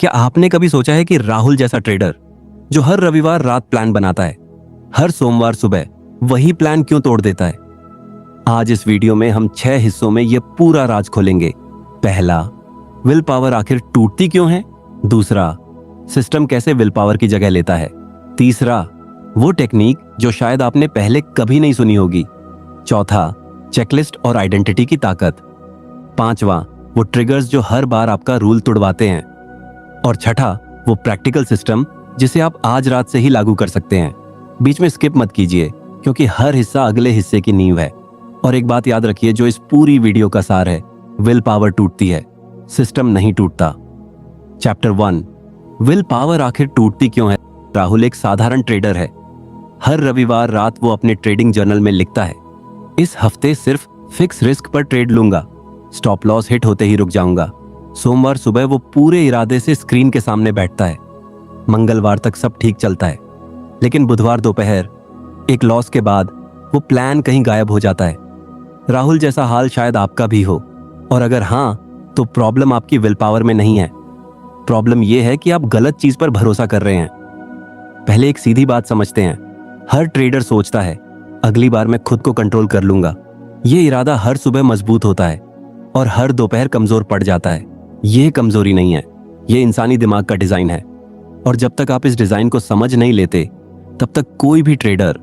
क्या आपने कभी सोचा है कि राहुल जैसा ट्रेडर जो हर रविवार रात प्लान बनाता है, हर सोमवार सुबह वही प्लान क्यों तोड़ देता है? आज इस वीडियो में हम 6 हिस्सों में यह पूरा राज खोलेंगे। पहला, विल पावर आखिर टूटती क्यों है। दूसरा, सिस्टम कैसे विल पावर की जगह लेता है। तीसरा, वो टेक्निक जो शायद आपने पहले कभी नहीं सुनी होगी। चौथा, चेकलिस्ट और आइडेंटिटी की ताकत। पांचवा, वो ट्रिगर्स जो हर बार आपका रूल तोड़वाते हैं। और छठा, वो प्रैक्टिकल सिस्टम जिसे आप आज रात से ही लागू कर सकते हैं। बीच में स्किप मत कीजिए, क्योंकि हर हिस्सा अगले हिस्से की नींव है। और एक बात याद रखिए जो इस पूरी वीडियो का सार है, विल पावर टूटती है, सिस्टम नहीं टूटता। चैप्टर 1, विल पावर आखिर टूटती क्यों है। राहुल एक साधारण ट्रेडर है। हर रविवार रात वो अपने ट्रेडिंग जर्नल में लिखता है, इस हफ्ते सिर्फ फिक्स रिस्क पर ट्रेड लूंगा, स्टॉप लॉस हिट होते ही रुक जाऊंगा। सोमवार सुबह वो पूरे इरादे से स्क्रीन के सामने बैठता है। मंगलवार तक सब ठीक चलता है, लेकिन बुधवार दोपहर एक लॉस के बाद वो प्लान कहीं गायब हो जाता है। राहुल जैसा हाल शायद आपका भी हो, और अगर हां, तो प्रॉब्लम आपकी विल पावर में नहीं है। प्रॉब्लम यह है कि आप गलत चीज पर भरोसा कर रहे हैं। पहले एक सीधी बात समझते हैं। हर ट्रेडर सोचता है, अगली बार मैं खुद को कंट्रोल कर लूंगा। ये इरादा हर सुबह मजबूत होता है और हर दोपहर कमजोर पड़ जाता है। यह कमजोरी नहीं है, यह इंसानी दिमाग का डिजाइन है। और जब तक आप इस डिजाइन को समझ नहीं लेते, तब तक कोई भी ट्रेडर,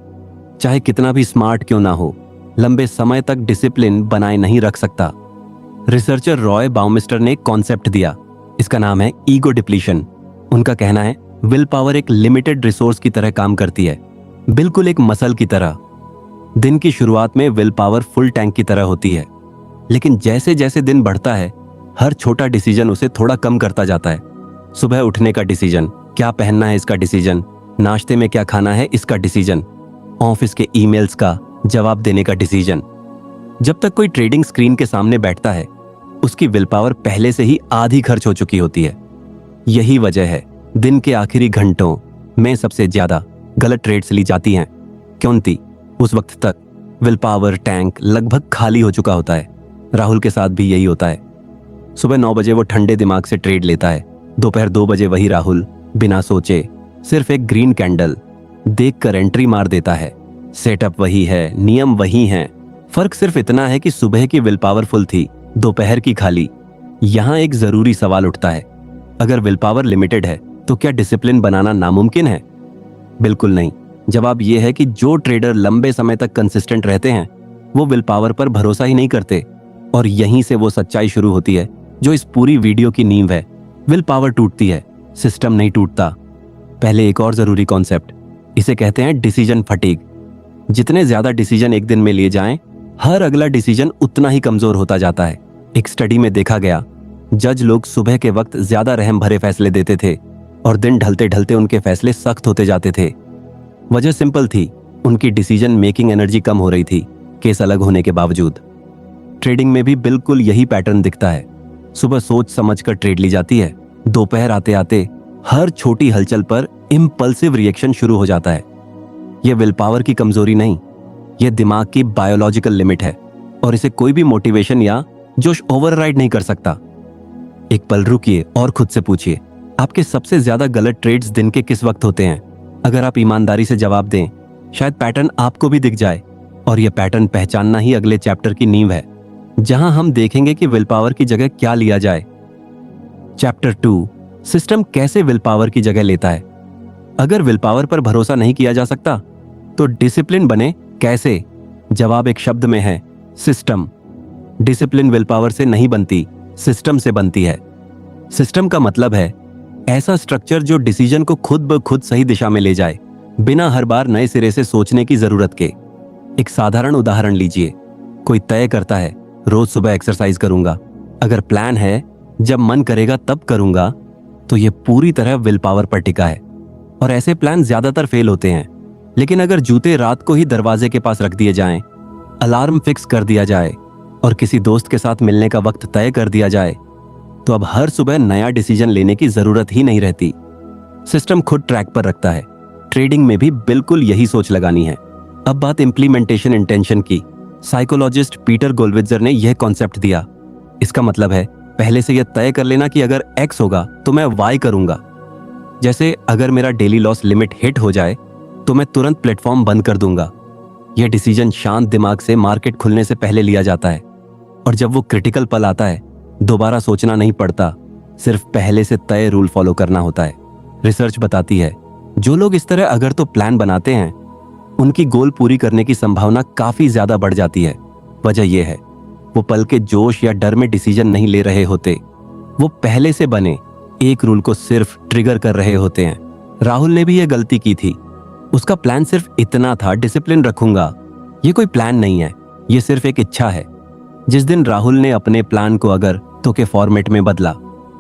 चाहे कितना भी स्मार्ट क्यों ना हो, लंबे समय तक डिसिप्लिन बनाए नहीं रख सकता। रिसर्चर रॉय बाउमिस्टर ने एक कॉन्सेप्ट दिया, इसका नाम है ईगो डिप्लीशन। उनका कहना है, विल पावर एक लिमिटेड रिसोर्स की तरह काम करती है, बिल्कुल एक मसल की तरह। दिन की शुरुआत में विल पावर फुल टैंक की तरह होती है, लेकिन जैसे जैसे दिन बढ़ता है, हर छोटा डिसीजन उसे थोड़ा कम करता जाता है। सुबह उठने का डिसीजन, क्या पहनना है इसका डिसीजन, नाश्ते में क्या खाना है इसका डिसीजन, ऑफिस के ईमेल्स का जवाब देने का डिसीजन। जब तक कोई ट्रेडिंग स्क्रीन के सामने बैठता है, उसकी विल पावर पहले से ही आधी खर्च हो चुकी होती है। यही वजह है दिन के आखिरी घंटों में सबसे ज्यादा गलत ट्रेड्स ली जाती हैं, क्योंकि उस वक्त तक विल पावर टैंक लगभग खाली हो चुका होता है। राहुल के साथ भी यही होता है। सुबह 9 बजे वो ठंडे दिमाग से ट्रेड लेता है। दोपहर 2 बजे वही राहुल बिना सोचे सिर्फ एक ग्रीन कैंडल देखकर एंट्री मार देता है। सेटअप वही है, नियम वही हैं, फर्क सिर्फ इतना है कि सुबह की विल पावर फुल थी, दोपहर की खाली। यहां एक जरूरी सवाल उठता है, अगर विल पावर लिमिटेड है तो क्या डिसिप्लिन बनाना नामुमकिन है? बिल्कुल नहीं। जवाब यह है कि जो ट्रेडर लंबे समय तक कंसिस्टेंट रहते हैं, वो विल पावर पर भरोसा ही नहीं करते। और यहीं से वो सच्चाई शुरू होती है जो इस पूरी वीडियो की नींव है। विल पावर टूटती है, सिस्टम नहीं टूटता। पहले एक और जरूरी कॉन्सेप्ट, इसे कहते हैं डिसीजन फटीग। जितने ज्यादा डिसीजन एक दिन में लिए जाएं, हर अगला डिसीजन उतना ही कमजोर होता जाता है। एक स्टडी में देखा गया, जज लोग सुबह के वक्त ज्यादा रहम भरे फैसले देते थे और दिन ढलते ढलते उनके फैसले सख्त होते जाते थे। वजह सिंपल थी, उनकी डिसीजन मेकिंग एनर्जी कम हो रही थी, केस अलग होने के बावजूद। ट्रेडिंग में भी बिल्कुल यही पैटर्न दिखता है। सुबह सोच समझकर ट्रेड ली जाती है, दोपहर आते आते हर छोटी हलचल पर इम्पल्सिव रिएक्शन शुरू हो जाता है। यह विल पावर की कमजोरी नहीं, यह दिमाग की बायोलॉजिकल लिमिट है, और इसे कोई भी मोटिवेशन या जोश ओवरराइड नहीं कर सकता। एक पल रुकिए और खुद से पूछिए, आपके सबसे ज्यादा गलत ट्रेड्स दिन के किस वक्त होते हैं? अगर आप ईमानदारी से जवाब दें, शायद पैटर्न आपको भी दिख जाए। और यह पैटर्न पहचानना ही अगले चैप्टर की नींव है, जहां हम देखेंगे कि विल पावर की जगह क्या लिया जाए। चैप्टर 2, सिस्टम कैसे विल पावर की जगह लेता है। अगर विल पावर पर भरोसा नहीं किया जा सकता, तो डिसिप्लिन बने कैसे? जवाब एक शब्द में है, सिस्टम। डिसिप्लिन विल पावर से नहीं बनती, सिस्टम से बनती है। सिस्टम का मतलब है ऐसा स्ट्रक्चर जो डिसीजन को खुद ब खुद सही दिशा में ले जाए, बिना हर बार नए सिरे से सोचने की जरूरत के। एक साधारण उदाहरण लीजिए, कोई तय करता है, रोज सुबह एक्सरसाइज करूंगा। अगर प्लान है जब मन करेगा तब करूंगा, तो यह पूरी तरह विल पावर पर टिका है, और ऐसे प्लान ज्यादातर फेल होते हैं। लेकिन अगर जूते रात को ही दरवाजे के पास रख दिए जाएं, अलार्म फिक्स कर दिया जाए और किसी दोस्त के साथ मिलने का वक्त तय कर दिया जाए, तो अब हर सुबह नया डिसीजन लेने की जरूरत ही नहीं रहती। सिस्टम खुद ट्रैक पर रखता है। ट्रेडिंग में भी बिल्कुल यही सोच लगानी है। अब बात इम्प्लीमेंटेशन इंटेंशन की। साइकोलॉजिस्ट पीटर गोलवित्जर ने यह कॉन्सेप्ट दिया। इसका मतलब है पहले से यह तय कर लेना कि अगर एक्स होगा तो मैं वाई करूंगा। जैसे अगर मेरा डेली लॉस लिमिट हिट हो जाए तो मैं तुरंत प्लेटफॉर्म बंद कर दूंगा। यह डिसीजन शांत दिमाग से मार्केट खुलने से पहले लिया जाता है, और जब वो क्रिटिकल पल आता है दोबारा सोचना नहीं पड़ता, सिर्फ पहले से तय रूल फॉलो करना होता है। रिसर्च बताती है जो लोग इस तरह अगर तो प्लान बनाते हैं उनकी गोल पूरी करने की संभावना काफी ज्यादा बढ़ जाती है। वजह यह है वो पल के जोश या डर में डिसीजन नहीं ले रहे होते, वो पहले से बने एक रूल को सिर्फ ट्रिगर कर रहे होते हैं। राहुल ने भी यह गलती की थी। उसका प्लान सिर्फ इतना था, डिसिप्लिन रखूंगा। ये कोई प्लान नहीं है, ये सिर्फ एक इच्छा है। जिस दिन राहुल ने अपने प्लान को अगर तो के फॉर्मेट में बदला,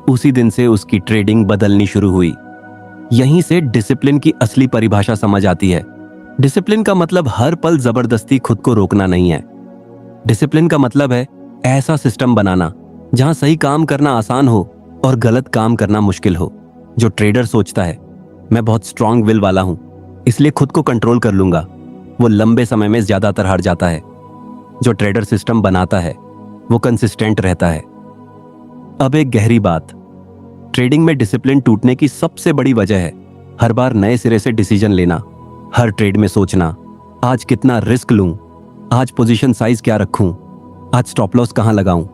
उसी दिन से उसकी ट्रेडिंग बदलनी शुरू हुई। यहीं से डिसिप्लिन की असली परिभाषा समझ आती है। डिसिप्लिन का मतलब हर पल जबरदस्ती खुद को रोकना नहीं है। डिसिप्लिन का मतलब है ऐसा सिस्टम बनाना जहां सही काम करना आसान हो और गलत काम करना मुश्किल हो। जो ट्रेडर सोचता है मैं बहुत स्ट्रांग विल वाला हूं इसलिए खुद को कंट्रोल कर लूंगा, वो लंबे समय में ज्यादातर हार जाता है। जो ट्रेडर सिस्टम बनाता है वो कंसिस्टेंट रहता है। अब एक गहरी बात, ट्रेडिंग में डिसिप्लिन टूटने की सबसे बड़ी वजह है हर बार नए सिरे से डिसीजन लेना। हर ट्रेड में सोचना आज कितना रिस्क लूं, आज पोजीशन साइज क्या रखूं, आज स्टॉप लॉस कहां लगाऊं।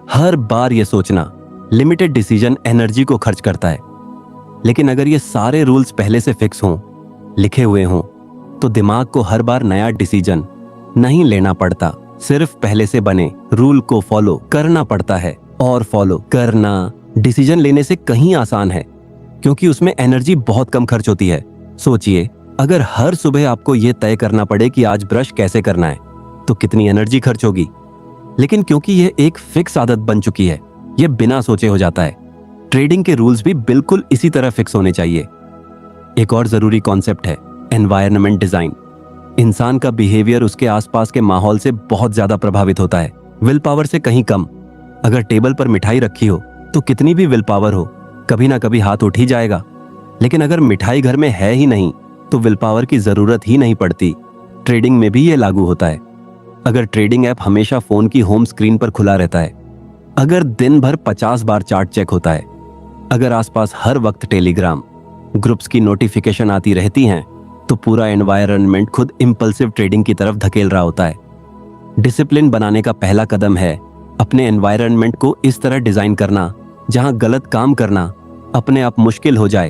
हर बार यह सोचना लिमिटेड डिसीजन एनर्जी को खर्च करता है। लेकिन अगर ये सारे रूल्स पहले से फिक्स हों, लिखे हुए हों, तो दिमाग को हर बार नया डिसीजन नहीं लेना पड़ता, सिर्फ पहले से बने रूल को फॉलो करना पड़ता है। और फॉलो करना डिसीजन लेने से कहीं आसान है क्योंकि उसमें एनर्जी बहुत कम खर्च होती है। सोचिए अगर हर सुबह आपको यह तय करना पड़े कि आज ब्रश कैसे करना है तो कितनी एनर्जी खर्च होगी। लेकिन क्योंकि यह एक फिक्स आदत बन चुकी है, यह बिना सोचे हो जाता है। ट्रेडिंग के रूल्स भी बिल्कुल इसी तरह फिक्स होने चाहिए। एक और जरूरी कॉन्सेप्ट है एनवायरनमेंट डिजाइन। इंसान का बिहेवियर उसके आसपास के माहौल से बहुत ज्यादा प्रभावित होता है, विल पावर से कहीं कम। अगर टेबल पर मिठाई रखी हो तो कितनी भी विल पावर हो कभी ना कभी हाथ उठ ही जाएगा। लेकिन अगर मिठाई घर में है ही नहीं तो विल पावर की जरूरत ही नहीं पड़ती। ट्रेडिंग में भी ये लागू होता है। अगर ट्रेडिंग ऐप हमेशा फोन की होम स्क्रीन पर खुला रहता है, अगर दिन भर 50 बार चार्ट चेक होता है, अगर आसपास हर वक्त टेलीग्राम ग्रुप्स की नोटिफिकेशन आती रहती हैं, तो पूरा एनवायरनमेंट खुद इंपल्सिव ट्रेडिंग की तरफ धकेल रहा होता है। डिसिप्लिन बनाने का पहला कदम है अपने एनवायरनमेंट को इस तरह डिजाइन करना जहां गलत काम करना अपने आप मुश्किल हो जाए।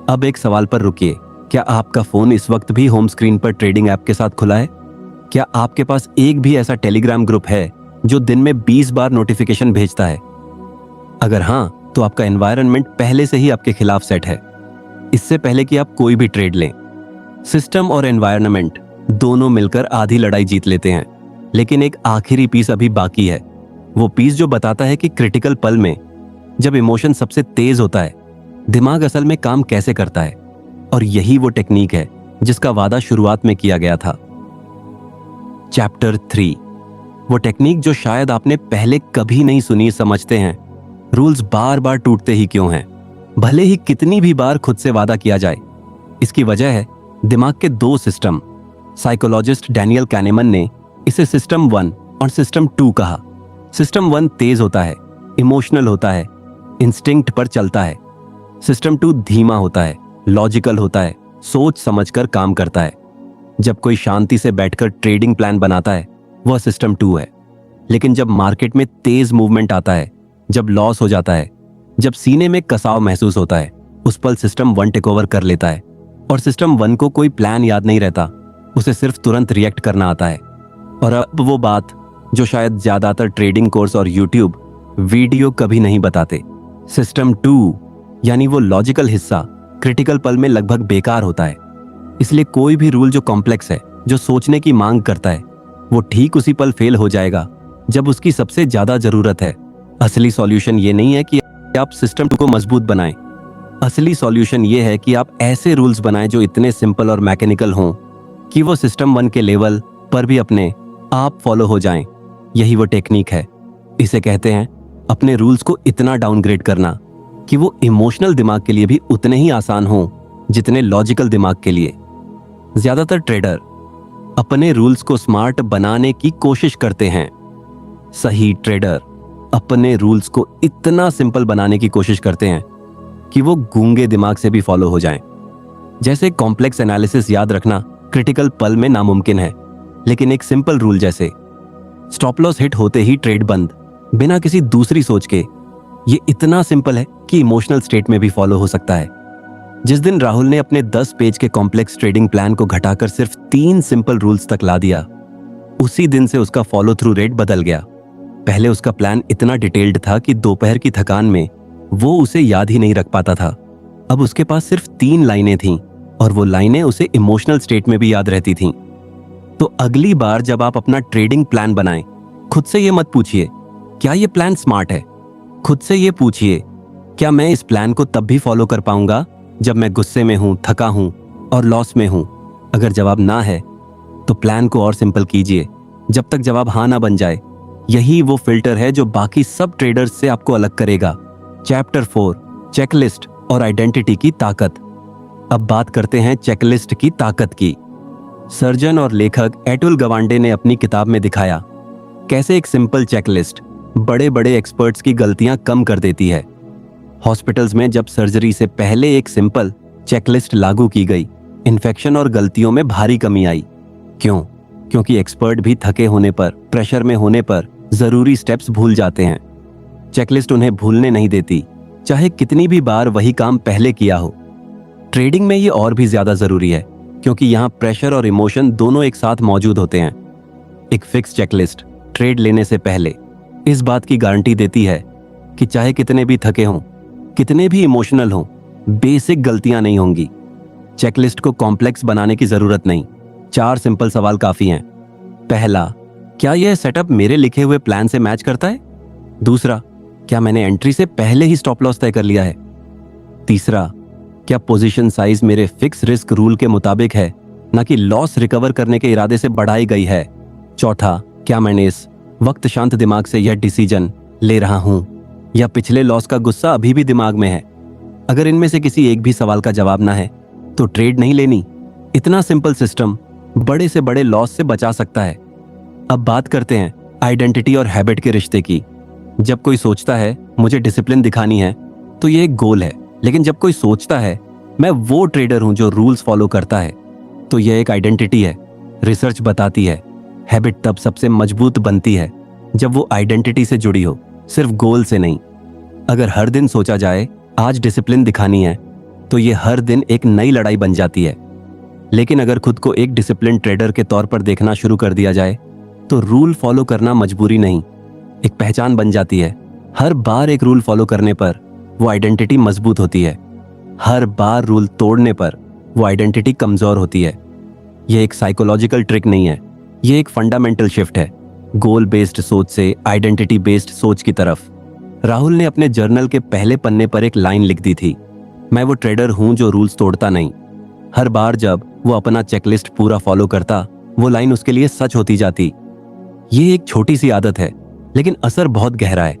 अब एक सवाल पर रुकिए, क्या आपका फोन इस वक्त भी होम स्क्रीन पर ट्रेडिंग ऐप के साथ खुला है? क्या आपके पास एक भी ऐसा टेलीग्राम ग्रुप है जो दिन में 20 बार नोटिफिकेशन भेजता है? अगर हां, तो आपका एनवायरनमेंट पहले से ही आपके खिलाफ सेट है। इससे पहले कि आप कोई भी ट्रेड लें, सिस्टम और एनवायरनमेंट दोनों मिलकर आधी लड़ाई जीत लेते हैं। लेकिन एक आखिरी पीस अभी बाकी है, वो पीस जो बताता है कि क्रिटिकल पल में जब इमोशन सबसे तेज होता है, दिमाग असल में काम कैसे करता है। और यही वो टेक्निक है जिसका वादा शुरुआत में किया गया था। चैप्टर 3, वो टेक्निक जो शायद आपने पहले कभी नहीं सुनी। समझते हैं रूल्स बार बार टूटते ही क्यों हैं, भले ही कितनी भी बार खुद से वादा किया जाए। इसकी वजह है दिमाग के 2 सिस्टम। साइकोलॉजिस्ट डैनियल कैनेमन ने इसे सिस्टम 1 और सिस्टम 2 कहा। सिस्टम 1 तेज होता है, इमोशनल होता है, इंस्टिंक्ट पर चलता है। सिस्टम 2 धीमा होता है, लॉजिकल होता है, सोच समझकर काम करता है। जब कोई शांति से बैठकर ट्रेडिंग प्लान बनाता है वह सिस्टम 2 है। लेकिन जब मार्केट में तेज मूवमेंट आता है, जब लॉस हो जाता है, जब सीने में कसाव महसूस होता है, उस पल सिस्टम 1 टेक ओवर कर लेता है। और सिस्टम 1 को कोई प्लान याद नहीं रहता, उसे सिर्फ तुरंत रिएक्ट करना आता है। और अब वो बात जो शायद ज्यादातर ट्रेडिंग कोर्स और यूट्यूब वीडियो कभी नहीं बताते। सिस्टम 2 यानी वो लॉजिकल हिस्सा क्रिटिकल पल में लगभग बेकार होता है। इसलिए कोई भी रूल जो कॉम्प्लेक्स है, जो सोचने की मांग करता है, वो ठीक उसी पल फेल हो जाएगा जब उसकी सबसे ज्यादा जरूरत है। असली सॉल्यूशन ये नहीं है कि आप सिस्टम 2 को मजबूत बनाएं। असली सॉल्यूशन ये है कि आप ऐसे रूल्स बनाएं जो इतने सिंपल और मैकेनिकल हों कि वो सिस्टम 1 के लेवल पर भी अपने आप फॉलो हो जाएं। यही वो टेक्निक है। इसे कहते हैं अपने रूल्स को इतना डाउनग्रेड करना कि वो इमोशनल दिमाग के लिए भी उतने ही आसान हों जितने लॉजिकल दिमाग के लिए। ज्यादातर ट्रेडर अपने रूल्स को स्मार्ट बनाने की कोशिश करते हैं। सही ट्रेडर अपने रूल्स को इतना सिंपल बनाने की कोशिश करते हैं कि वो गूंगे दिमाग से भी फॉलो हो जाएं। जैसे कॉम्प्लेक्स एनालिसिस याद रखना क्रिटिकल पल में नामुमकिन है, लेकिन एक सिंपल रूल जैसे स्टॉप लॉस हिट होते ही ट्रेड बंद, बिना किसी दूसरी सोच के, ये इतना सिंपल है कि इमोशनल स्टेट में भी फॉलो हो सकता है। जिस दिन राहुल ने अपने 10 पेज के कॉम्प्लेक्स ट्रेडिंग प्लान को घटाकर सिर्फ 3 सिंपल रूल्स तक ला दिया, उसी दिन से उसका फॉलो थ्रू रेट बदल गया। पहले उसका प्लान इतना डिटेल्ड था कि दोपहर की थकान में वो उसे याद ही नहीं रख पाता था। अब उसके पास सिर्फ 3 लाइनें थीं और वो लाइनें उसे इमोशनल स्टेट में भी याद रहती थीं। तो अगली बार जब आप अपना ट्रेडिंग प्लान बनाएं, खुद से ये मत पूछिए क्या ये प्लान स्मार्ट है। खुद से ये पूछिए क्या मैं इस प्लान को तब भी फॉलो कर पाऊंगा जब मैं गुस्से में हूं, थका हूं और लॉस में हूं। अगर जवाब ना है तो प्लान को और सिंपल कीजिए जब तक जवाब हाँ ना बन जाए। यही वो फिल्टर है जो बाकी सब ट्रेडर्स से आपको अलग करेगा। चैप्टर 4, चेकलिस्ट और आइडेंटिटी की ताकत। अब बात करते हैं चेकलिस्ट की ताकत की। सर्जन और लेखक एटुल गवांडे ने अपनी किताब में दिखाया कैसे एक सिंपल चेकलिस्ट बड़े बड़े एक्सपर्ट्स की गलतियां कम कर देती है। हॉस्पिटल्स में जब सर्जरी से पहले एक सिंपल चेकलिस्ट लागू की गई, इन्फेक्शन और गलतियों में भारी कमी आई। क्यों? क्योंकि एक्सपर्ट भी थके होने पर, प्रेशर में होने पर जरूरी स्टेप्स भूल जाते हैं। चेकलिस्ट उन्हें भूलने नहीं देती, चाहे कितनी भी बार वही काम पहले किया हो। ट्रेडिंग में ये और भी ज्यादा जरूरी है क्योंकि यहाँ प्रेशर और इमोशन दोनों एक साथ मौजूद होते हैं। एक फिक्स चेकलिस्ट ट्रेड लेने से पहले इस बात की गारंटी देती है कि चाहे कितने भी थके हों, कितने भी इमोशनल हों, बेसिक गलतियां नहीं होंगी। चेकलिस्ट को कॉम्प्लेक्स बनाने की जरूरत नहीं, 4 सिंपल सवाल काफी हैं। पहला, क्या यह सेटअप मेरे लिखे हुए प्लान से मैच करता है? दूसरा, क्या मैंने एंट्री से पहले ही स्टॉप लॉस तय कर लिया है? तीसरा, क्या पोजीशन साइज मेरे फिक्स रिस्क रूल के मुताबिक है, न कि लॉस रिकवर करने के इरादे से बढ़ाई गई है? चौथा, क्या मैंने इस वक्त शांत दिमाग से यह डिसीजन ले रहा हूं या पिछले लॉस का गुस्सा अभी भी दिमाग में है? अगर इनमें से किसी एक भी सवाल का जवाब ना है तो ट्रेड नहीं लेनी। इतना सिंपल सिस्टम बड़े से बड़े लॉस से बचा सकता है। अब बात करते हैं आइडेंटिटी और हैबिट के रिश्ते की। जब कोई सोचता है मुझे डिसिप्लिन दिखानी है तो ये एक गोल है, लेकिन जब कोई सोचता है मैं वो ट्रेडर हूं जो रूल्स फॉलो करता है तो यह एक आइडेंटिटी है। रिसर्च बताती है हैबिट तब सबसे मजबूत बनती है जब वो आइडेंटिटी से जुड़ी हो, सिर्फ गोल से नहीं। अगर हर दिन सोचा जाए आज डिसिप्लिन दिखानी है तो ये हर दिन एक नई लड़ाई बन जाती है। लेकिन अगर खुद को एक डिसिप्लिन ट्रेडर के तौर पर देखना शुरू कर दिया जाए तो रूल फॉलो करना मजबूरी नहीं, एक पहचान बन जाती है। हर बार एक रूल फॉलो करने पर वो आइडेंटिटी मजबूत होती है, हर बार रूल तोड़ने पर वो आइडेंटिटी कमजोर होती है। ये एक साइकोलॉजिकल ट्रिक नहीं है, ये एक फंडामेंटल शिफ्ट है गोल बेस्ड सोच से आइडेंटिटी बेस्ड सोच की तरफ। राहुल ने अपने जर्नल के पहले पन्ने पर एक लाइन लिख दी थी, मैं वो ट्रेडर हूं जो रूल्स तोड़ता नहीं। हर बार जब वो अपना चेकलिस्ट पूरा फॉलो करता, वो लाइन उसके लिए सच होती जाती। ये एक छोटी सी आदत है लेकिन असर बहुत गहरा है।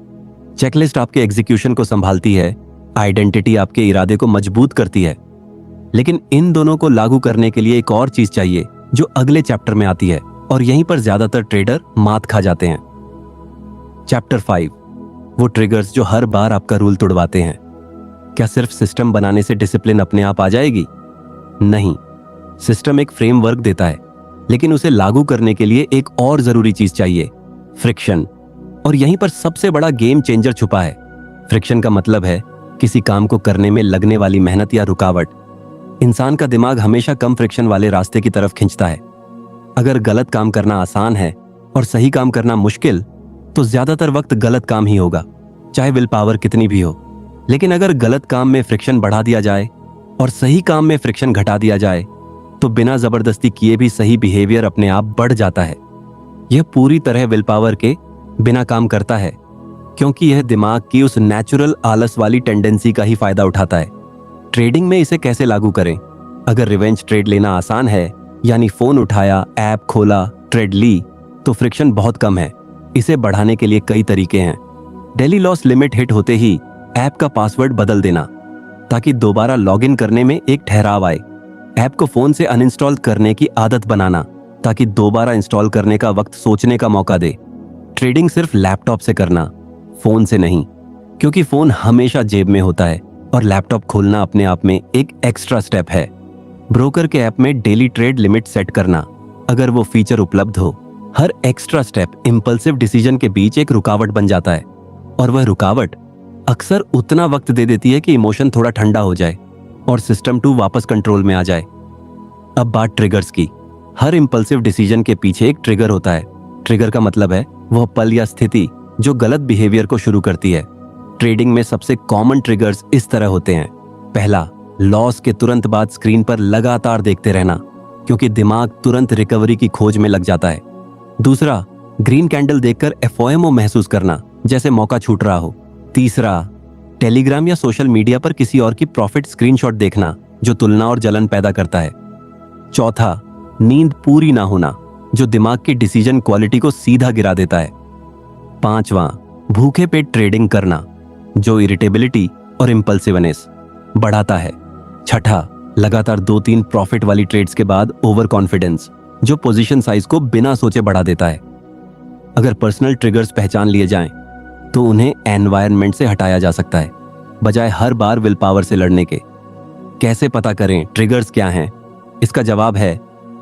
चेकलिस्ट आपके एग्जीक्यूशन को संभालती है, आइडेंटिटी आपके इरादे को मजबूत करती है। लेकिन इन दोनों को लागू करने के लिए एक और चीज चाहिए जो अगले चैप्टर में आती है, और यहीं पर ज्यादातर ट्रेडर मात खा जाते हैं। चैप्टर 5, वो ट्रिगर्स जो हर बार आपका रूल तोड़वाते हैं। क्या सिर्फ सिस्टम बनाने से डिसिप्लिन अपने आप आ जाएगी? नहीं, सिस्टम एक फ्रेमवर्क देता है, लेकिन उसे लागू करने के लिए एक और जरूरी चीज चाहिए, फ्रिक्शन। और यहीं पर सबसे बड़ा गेम चेंजर छुपा है। फ्रिक्शन का मतलब है किसी काम को करने में लगने वाली मेहनत या रुकावट। इंसान का दिमाग हमेशा कम फ्रिक्शन वाले रास्ते की तरफ खींचता है। अगर गलत काम करना आसान है और सही काम करना मुश्किल, तो ज्यादातर वक्त गलत काम ही होगा, चाहे विल पावर कितनी भी हो। लेकिन अगर गलत काम में फ्रिक्शन बढ़ा दिया जाए और सही काम में फ्रिक्शन घटा दिया जाए, तो बिना जबरदस्ती किए भी सही बिहेवियर अपने आप बढ़ जाता है। यह पूरी तरह विल पावर के बिना काम करता है, क्योंकि यह दिमाग की उस नेचुरल आलस वाली टेंडेंसी का ही फायदा उठाता है। ट्रेडिंग में इसे कैसे लागू करें? अगर रिवेंज ट्रेड लेना आसान है, यानी फोन उठाया, ऐप खोला, ट्रेड ली, तो फ्रिक्शन बहुत कम है। इसे बढ़ाने के लिए कई तरीके हैं। डेली लॉस लिमिट हिट होते ही ऐप का पासवर्ड बदल देना, ताकि दोबारा लॉगिन करने में एक ठहराव आए। ऐप को फोन से अनइंस्टॉल करने की आदत बनाना, ताकि दोबारा इंस्टॉल करने का वक्त सोचने का मौका दे। ट्रेडिंग सिर्फ लैपटॉप से करना, फोन से नहीं, क्योंकि फोन हमेशा जेब में होता है और लैपटॉप खोलना अपने आप में एक एक्स्ट्रा स्टेप है। ब्रोकर के ऐप में डेली ट्रेड लिमिट सेट करना, अगर वो फीचर उपलब्ध हो, हर एक्स्ट्रा स्टेप इंपल्सिव डिसीजन के बीच एक रुकावट बन जाता है, और वह रुकावट अक्सर उतना वक्त दे देती है कि इमोशन थोड़ा ठंडा हो जाए और सिस्टम 2 वापस कंट्रोल में आ जाए। अब बात ट्रिगर्स की। हर इंपल्सिव डिसीजन के पीछे एक ट्रिगर होता है। ट्रिगर का मतलब है वह पल या स्थिति जो गलत बिहेवियर को शुरू करती है। ट्रेडिंग में सबसे कॉमन ट्रिगर्स इस तरह होते हैं। पहला, लॉस के तुरंत बाद स्क्रीन पर लगातार देखते रहना, क्योंकि दिमाग तुरंत रिकवरी की खोज में लग जाता है। दूसरा, ग्रीन कैंडल देखकर एफओएमओ महसूस करना, जैसे मौका छूट रहा हो। तीसरा, टेलीग्राम या सोशल मीडिया पर किसी और की प्रॉफिट स्क्रीनशॉट देखना, जो तुलना और जलन पैदा करता है। चौथा, नींद पूरी ना होना, जो दिमाग की डिसीजन क्वालिटी को सीधा गिरा देता है। पांचवा, भूखे पेट ट्रेडिंग करना, जो इरिटेबिलिटी और इंपल्सिवनेस बढ़ाता है। छठा, लगातार 2-3 प्रॉफिट वाली ट्रेड्स के बाद ओवर कॉन्फिडेंस, जो पोजीशन साइज को बिना सोचे बढ़ा देता है। अगर पर्सनल ट्रिगर्स पहचान लिए जाएं, तो उन्हें एनवायरनमेंट से हटाया जा सकता है, बजाय हर बार विल पावर से लड़ने के। कैसे पता करें ट्रिगर्स क्या हैं? इसका जवाब है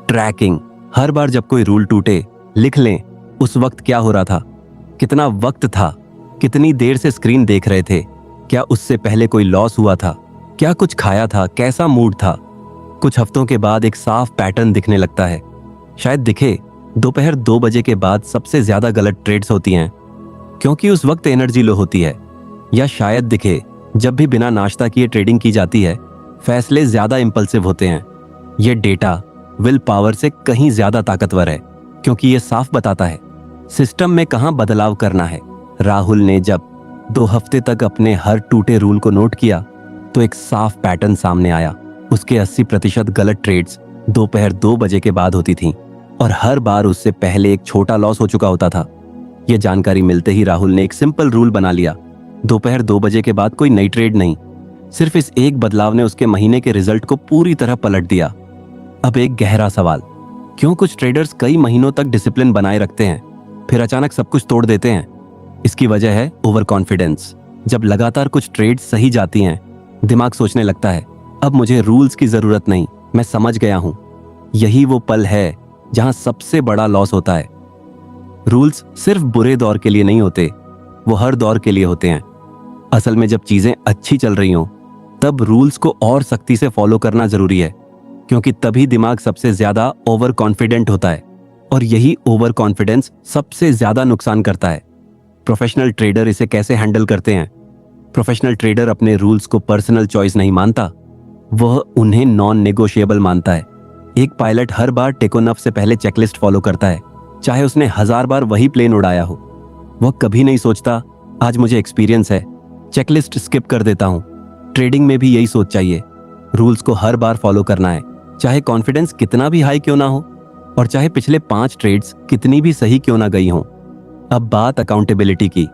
ट्रैकिंग। हर बार जब कोई रूल टूटे, लिख लें उस वक्त क्या हो रहा था, कितना वक्त था, कितनी देर से स्क्रीन देख रहे थे, क्या उससे पहले कोई लॉस हुआ था, क्या कुछ खाया था, कैसा मूड था। कुछ हफ्तों के बाद एक साफ पैटर्न दिखने लगता है। शायद दिखे दोपहर 2 बजे के बाद सबसे ज्यादा गलत ट्रेड्स होती हैं, क्योंकि उस वक्त एनर्जी लो होती है। या शायद दिखे जब भी बिना नाश्ता किए ट्रेडिंग की जाती है, फैसले ज्यादा इंपल्सिव होते हैं। यह डेटा विल पावर से कहीं ज्यादा ताकतवर है, क्योंकि यह साफ बताता है सिस्टम में कहां बदलाव करना है। राहुल ने जब 2 हफ्ते तक अपने हर टूटे रूल को नोट किया, तो एक साफ पैटर्न सामने आया। उसके 80% गलत ट्रेड्स दोपहर 2 बजे के बाद होती थीं, और हर बार उससे पहले एक छोटा लॉस हो चुका होता था। यह जानकारी मिलते ही राहुल ने एक सिंपल रूल बना लिया, दोपहर 2 बजे के बाद कोई नई ट्रेड नहीं। सिर्फ इस एक बदलाव ने उसके महीने के रिजल्ट को पूरी तरह पलट दिया। अब एक गहरा सवाल, क्यों कुछ ट्रेडर्स कई महीनों तक डिसिप्लिन बनाए रखते हैं, फिर अचानक सब कुछ तोड़ देते हैं? इसकी वजह है ओवर कॉन्फिडेंस। जब लगातार कुछ ट्रेड सही जाती हैं, दिमाग सोचने लगता है अब मुझे रूल्स की जरूरत नहीं, मैं समझ गया हूं। यही वो पल है जहां सबसे बड़ा लॉस होता है। रूल्स सिर्फ बुरे दौर के लिए नहीं होते, वो हर दौर के लिए होते हैं। असल में जब चीजें अच्छी चल रही हों, तब रूल्स को और सख्ती से फॉलो करना जरूरी है, क्योंकि तभी दिमाग सबसे ज्यादा ओवर कॉन्फिडेंट होता है, और यही ओवर कॉन्फिडेंस सबसे ज्यादा नुकसान करता है। प्रोफेशनल ट्रेडर इसे कैसे हैंडल करते हैं? प्रोफेशनल ट्रेडर अपने रूल्स को पर्सनल चॉइस नहीं मानता, वह उन्हें नॉन नेगोशिएबल मानता है। एक पायलट हर बार टेकोनफ से पहले चेकलिस्ट फॉलो करता है, चाहे उसने 1000 बार वही प्लेन उड़ाया हो। वह कभी नहीं सोचता आज मुझे एक्सपीरियंस है, चेकलिस्ट स्किप कर देता हूं। ट्रेडिंग में भी यही सोच चाहिए, रूल्स को हर बार फॉलो करना है, चाहे कॉन्फिडेंस कितना भी हाई क्यों ना हो, और चाहे पिछले 5 ट्रेड्स कितनी भी सही क्यों ना गई हों। अब बात अकाउंटेबिलिटी की।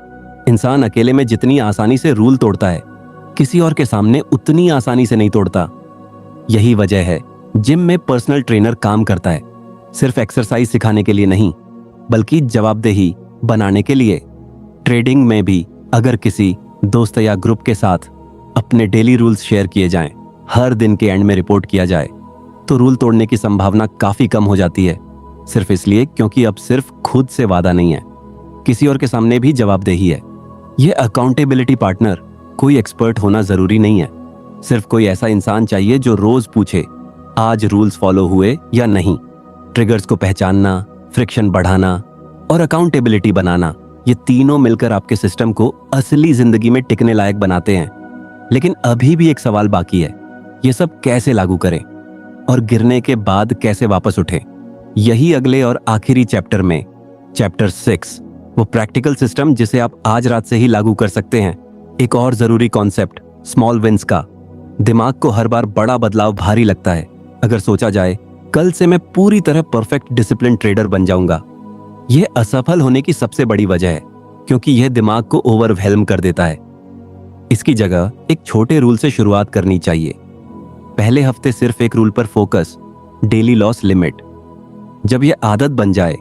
इंसान अकेले में जितनी आसानी से रूल तोड़ता है, किसी और के सामने उतनी आसानी से नहीं तोड़ता। यही वजह है जिम में पर्सनल ट्रेनर काम करता है, सिर्फ एक्सरसाइज सिखाने के लिए नहीं, बल्कि जवाबदेही बनाने के लिए। ट्रेडिंग में भी अगर किसी दोस्त या ग्रुप के साथ अपने डेली रूल्स शेयर किए जाएं, हर दिन के एंड में रिपोर्ट किया जाए, तो रूल तोड़ने की संभावना काफी कम हो जाती है। सिर्फ इसलिए क्योंकि अब सिर्फ खुद से वादा नहीं है, किसी और के सामने भी जवाबदेही है। यह अकाउंटेबिलिटी पार्टनर कोई एक्सपर्ट होना जरूरी नहीं है, सिर्फ कोई ऐसा इंसान चाहिए जो रोज पूछे आज रूल्स फॉलो हुए या नहीं। ट्रिगर्स को पहचानना, फ्रिक्शन बढ़ाना और अकाउंटेबिलिटी बनाना, ये तीनों मिलकर आपके सिस्टम को असली जिंदगी में टिकने लायक बनाते हैं। लेकिन अभी भी एक सवाल बाकी है, ये सब कैसे लागू करें और गिरने के बाद कैसे वापस उठें? यही अगले और आखिरी चैप्टर में, चैप्टर 6, वो प्रैक्टिकल सिस्टम जिसे आप आज रात से ही लागू कर सकते हैं। एक और जरूरी कॉन्सेप्ट, स्मॉल विंस का। दिमाग को हर बार बड़ा बदलाव भारी लगता है। अगर सोचा जाए कल से मैं पूरी तरह परफेक्ट डिसिप्लिन ट्रेडर बन जाऊंगा, यह असफल होने की सबसे बड़ी वजह है, क्योंकि यह दिमाग को ओवरवेल्म कर देता है। इसकी जगह एक छोटे रूल से शुरुआत करनी चाहिए। पहले हफ्ते सिर्फ एक रूल पर फोकस, डेली लॉस लिमिट। जब यह आदत बन जाए,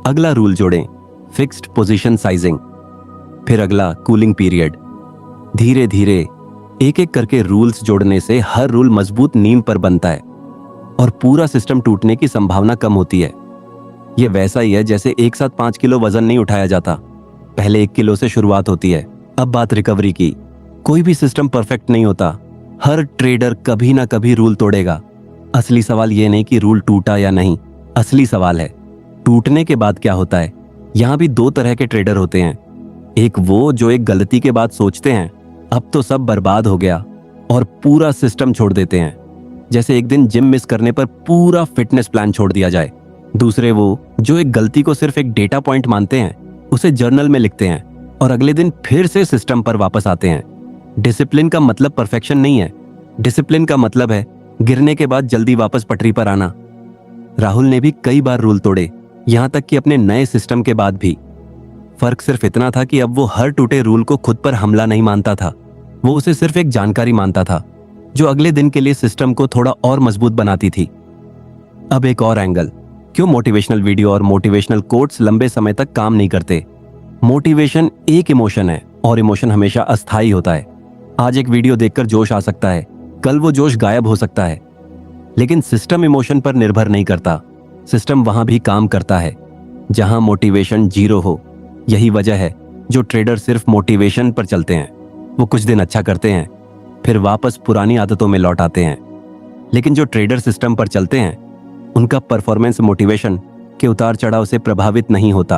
अगला रूल जोड़ें, फिक्स्ड पोजीशन साइजिंग। फिर अगला कूलिंग पीरियड। धीरे धीरे एक एक करके रूल्स जोड़ने से हर रूल मजबूत नींव पर बनता है और पूरा सिस्टम टूटने की संभावना कम होती है। यह वैसा ही है जैसे एक साथ 5 किलो वजन नहीं उठाया जाता, पहले 1 किलो से शुरुआत होती है। अब बात रिकवरी की। कोई भी सिस्टम परफेक्ट नहीं होता, हर ट्रेडर कभी ना कभी रूल तोड़ेगा। असली सवाल यह नहीं कि रूल टूटा या नहीं, असली सवाल है टूटने के बाद क्या होता है। यहां भी 2 तरह के ट्रेडर होते हैं, एक वो जो एक गलती के बाद सोचते हैं अब तो सब बर्बाद हो गया और पूरा सिस्टम छोड़ देते हैं, जैसे एक दिन जिम मिस करने पर पूरा फिटनेस प्लान छोड़ दिया जाए। दूसरे वो जो एक गलती को सिर्फ एक डेटा पॉइंट मानते हैं, उसे जर्नल में लिखते हैं और अगले दिन फिर से सिस्टम पर वापस आते हैं। डिसिप्लिन का मतलब परफेक्शन नहीं है, डिसिप्लिन का मतलब है गिरने के बाद जल्दी वापस पटरी पर आना। राहुल ने भी कई बार रूल तोड़े, यहां तक कि अपने नए सिस्टम के बाद भी। फर्क सिर्फ इतना था कि अब वो हर टूटे रूल को खुद पर हमला नहीं मानता था, वो उसे सिर्फ एक जानकारी मानता था जो अगले दिन के लिए सिस्टम को थोड़ा और मजबूत बनाती थी। अब एक और एंगल, क्यों मोटिवेशनल वीडियो और मोटिवेशनल कोट्स लंबे समय तक काम नहीं करते। मोटिवेशन एक इमोशन है और इमोशन हमेशा अस्थायी होता है। आज एक वीडियो देखकर जोश आ सकता है, कल वो जोश गायब हो सकता है, लेकिन सिस्टम इमोशन पर निर्भर नहीं करता। सिस्टम वहां भी काम करता है जहां मोटिवेशन 0 हो। यही वजह है जो ट्रेडर सिर्फ मोटिवेशन पर चलते हैं, वो कुछ दिन अच्छा करते हैं फिर वापस पुरानी आदतों में लौट आते हैं। लेकिन जो ट्रेडर सिस्टम पर चलते हैं उनका परफॉर्मेंस मोटिवेशन के उतार चढ़ाव से प्रभावित नहीं होता।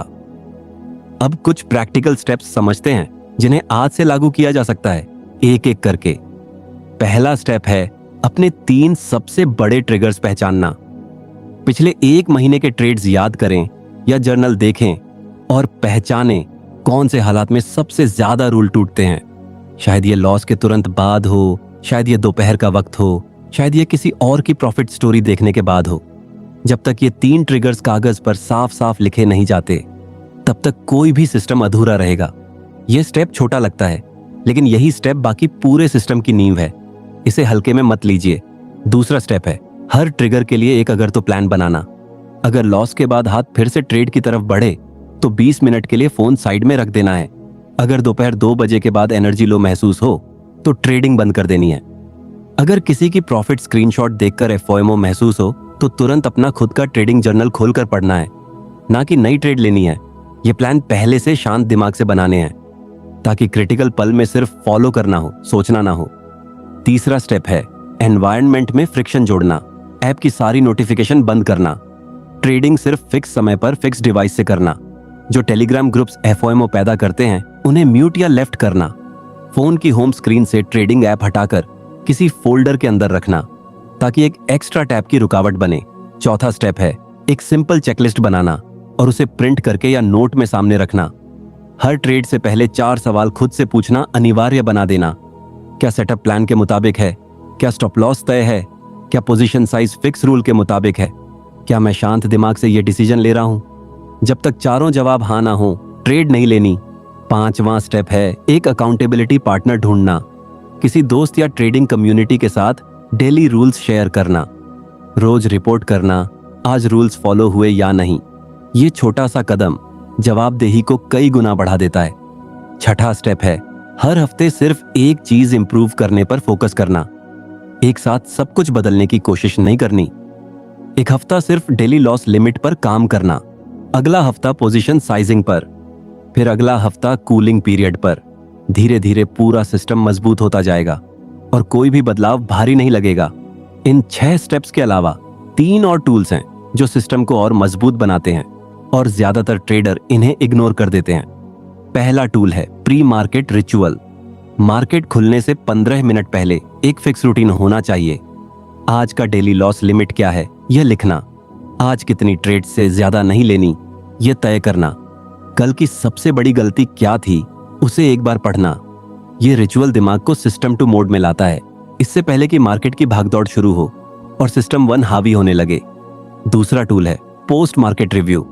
अब कुछ प्रैक्टिकल स्टेप्स समझते हैं जिन्हें आज से लागू किया जा सकता है, एक एक करके। पहला स्टेप है अपने 3 सबसे बड़े ट्रिगर्स पहचानना। पिछले 1 महीने के ट्रेड्स याद करें या जर्नल देखें और पहचानें कौन से हालात में सबसे ज्यादा रूल टूटते हैं। शायद ये लॉस के तुरंत बाद हो, शायद ये दोपहर का वक्त हो, शायद ये किसी और की प्रॉफिट स्टोरी देखने के बाद हो। जब तक ये 3 ट्रिगर्स कागज पर साफ साफ लिखे नहीं जाते तब तक कोई भी सिस्टम अधूरा रहेगा। यह स्टेप छोटा लगता है लेकिन यही स्टेप बाकी पूरे सिस्टम की नींव है, इसे हल्के में मत लीजिए। दूसरा स्टेप है हर ट्रिगर के लिए एक अगर तो प्लान बनाना। अगर लॉस के बाद हाथ फिर से ट्रेड की तरफ बढ़े तो 20 मिनट के लिए फोन साइड में रख देना है। अगर दोपहर 2 बजे के बाद एनर्जी लो महसूस हो तो ट्रेडिंग बंद कर देनी है। अगर किसी की प्रॉफिट स्क्रीनशॉट देखकर एफओएमओ महसूस हो तो तुरंत अपना खुद का ट्रेडिंग जर्नल खोलकर पढ़ना है, ना कि नई ट्रेड लेनी है। ये प्लान पहले से शांत दिमाग से बनाने हैं ताकि क्रिटिकल पल में सिर्फ फॉलो करना हो, सोचना ना हो। तीसरा स्टेप है एनवायरनमेंट में फ्रिक्शन जोड़ना। ऐप की सारी नोटिफिकेशन बंद करना। ट्रेडिंग सिर्फ फिक्स समय पर फिक्स डिवाइस से करना। जो टेलीग्राम ग्रुप्स एफओएमओ पैदा करते हैं उन्हें म्यूट या लेफ्ट करना। फोन की होम स्क्रीन से ट्रेडिंग ऐप हटाकर किसी फोल्डर के अंदर रखना ताकि एक एक्स्ट्रा टैब की रुकावट बने। चौथा स्टेप है एक सिंपल चेकलिस्ट बनाना और उसे प्रिंट करके या नोट में सामने रखना। हर ट्रेड से पहले 4 सवाल खुद से पूछना अनिवार्य बना देना। क्या सेटअप प्लान के मुताबिक है? क्या स्टॉप लॉस तय है? क्या पोजीशन साइज फिक्स रूल के मुताबिक है? क्या मैं शांत दिमाग से यह डिसीजन ले रहा हूं? जब तक चारों जवाब हाँ ना हो ट्रेड नहीं लेनी। 5वां स्टेप है एक अकाउंटेबिलिटी पार्टनर ढूंढना। किसी दोस्त या ट्रेडिंग कम्युनिटी के साथ डेली रूल्स शेयर करना, रोज रिपोर्ट करना आज रूल्स फॉलो हुए या नहीं। ये छोटा सा कदम जवाबदेही को कई गुना बढ़ा देता है। 6वां स्टेप है हर हफ्ते सिर्फ एक चीज इंप्रूव करने पर फोकस करना। एक साथ सब कुछ बदलने की कोशिश नहीं करनी। एक हफ्ता सिर्फ डेली लॉस लिमिट पर काम करना, अगला हफ्ता पोजीशन साइजिंग पर, फिर अगला हफ्ता कूलिंग पीरियड पर। धीरे धीरे पूरा सिस्टम मजबूत होता जाएगा और कोई भी बदलाव भारी नहीं लगेगा। इन 6 स्टेप्स के अलावा 3 और टूल्स हैं जो सिस्टम को और मजबूत बनाते हैं और ज्यादातर ट्रेडर इन्हें इग्नोर कर देते हैं। पहला टूल है प्री मार्केट रिचुअल। मार्केट खुलने से 15 मिनट पहले एक फिक्स रूटीन होना चाहिए। आज का डेली लॉस लिमिट क्या है यह लिखना, आज कितनी ट्रेड से ज्यादा नहीं लेनी यह तय करना, कल की सबसे बड़ी गलती क्या थी उसे एक बार पढ़ना। यह रिचुअल दिमाग को सिस्टम 2 मोड में लाता है, इससे पहले कि मार्केट की भागदौड़ शुरू हो और सिस्टम 1 हावी होने लगे। दूसरा टूल है पोस्ट मार्केट रिव्यू।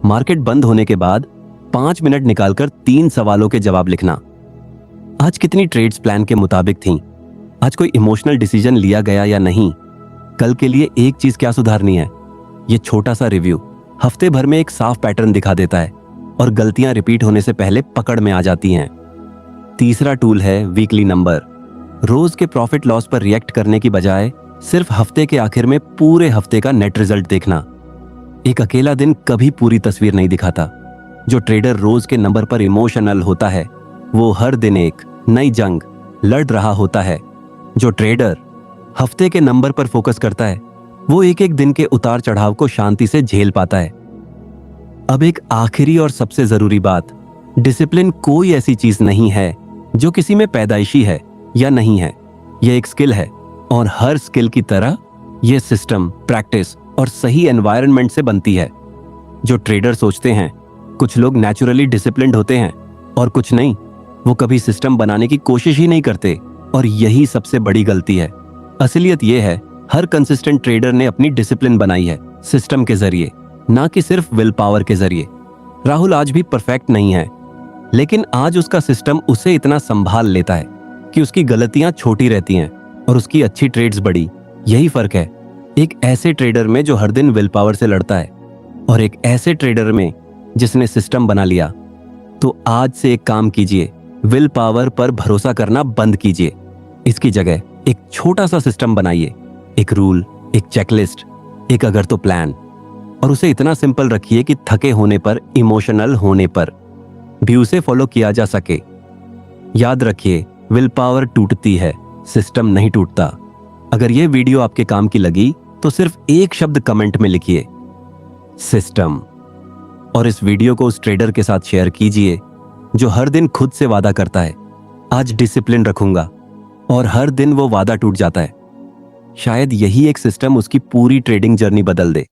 मार्केट बंद होने के बाद 5 मिनट निकालकर 3 सवालों के जवाब लिखना। आज कितनी ट्रेड्स प्लान के मुताबिक थीं? आज कोई इमोशनल डिसीजन लिया गया या नहीं? कल के लिए एक चीज क्या सुधारनी है? यह छोटा सा रिव्यू हफ्ते भर में एक साफ पैटर्न दिखा देता है। और गलतियां रिपीट होने से पहले पकड़ में आ जाती हैं। तीसरा टूल है वीकली नंबर। रोज के प्रॉफिट लॉस पर रिएक्ट करने की बजाय सिर्फ हफ्ते के आखिर में पूरे हफ्ते का नेट रिजल्ट देखना। एक अकेला दिन कभी पूरी तस्वीर नहीं दिखाता। जो ट्रेडर रोज के नंबर पर इमोशनल होता है वो हर दिन एक नई जंग लड़ रहा होता है। जो ट्रेडर हफ्ते के नंबर पर फोकस करता है वो एक एक दिन के उतार चढ़ाव को शांति से झेल पाता है। अब एक आखिरी और सबसे जरूरी बात, डिसिप्लिन कोई ऐसी चीज नहीं है जो किसी में पैदाइशी है या नहीं है। यह एक स्किल है और हर स्किल की तरह यह सिस्टम, प्रैक्टिस और सही एनवायरनमेंट से बनती है। जो ट्रेडर सोचते हैं कुछ लोग नेचुरली डिसिप्लिन्ड होते हैं और कुछ नहीं, वो कभी सिस्टम बनाने की कोशिश ही नहीं करते और यही सबसे बड़ी गलती है। असलियत यह है हर कंसिस्टेंट ट्रेडर ने अपनी डिसिप्लिन बनाई है सिस्टम के जरिए, ना कि सिर्फ विल पावर के जरिए। राहुल आज भी परफेक्ट नहीं है, लेकिन आज उसका सिस्टम उसे इतना संभाल लेता है कि उसकी गलतियां छोटी रहती हैं और उसकी अच्छी ट्रेड्स बड़ी। यही फर्क है एक ऐसे ट्रेडर में जो हर दिन विल पावर से लड़ता है और एक ऐसे ट्रेडर में जिसने सिस्टम बना लिया। तो आज से एक काम कीजिए, विल पावर पर भरोसा करना बंद कीजिए। इसकी जगह एक छोटा सा सिस्टम बनाइए, एक रूल, एक चेकलिस्ट, एक अगर तो प्लान, और उसे इतना सिंपल रखिए कि थके होने पर, इमोशनल होने पर भी उसे फॉलो किया जा सके। याद रखिए, विल पावर टूटती है, सिस्टम नहीं टूटता। अगर यह वीडियो आपके काम की लगी तो सिर्फ एक शब्द कमेंट में लिखिए, सिस्टम, और इस वीडियो को उस ट्रेडर के साथ शेयर कीजिए जो हर दिन खुद से वादा करता है आज डिसिप्लिन रखूंगा, और हर दिन वो वादा टूट जाता है। शायद यही एक सिस्टम उसकी पूरी ट्रेडिंग जर्नी बदल दे।